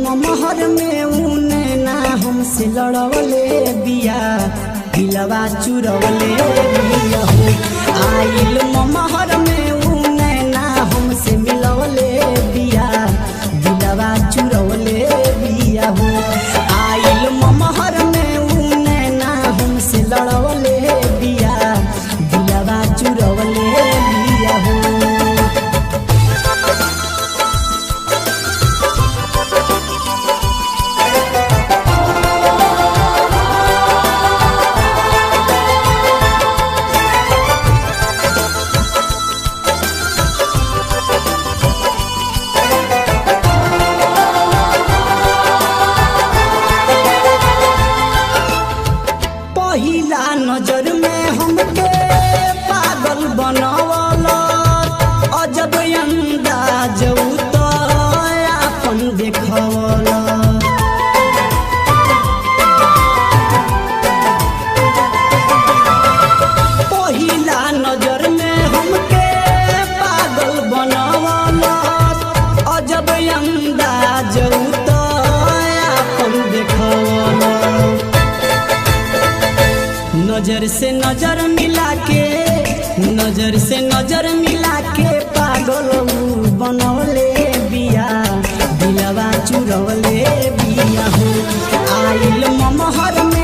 ममहर में उने ना हमसे लड़वले बिया दिलवा चुरवले बिया हो। आइल ममहर में उने ना हमसे मिलवले बिया दिलवा चुरवले बिया हो। आइल ममहर में उने ना हमसे लड़वले बिया दिलवा चुरवले बिया हो। पहिला नजर में हमके पागल बनवला अजब अंदाज तो अपन देखवला। पहिला नजर में हमके पागल बनवला अजब अंदाज तो अपन देखवला। नजर से नजर मिला के नजर से नजर मिला के पागल बनवले बिया दिलवा चुरवले बिया हो। आइल ममहर में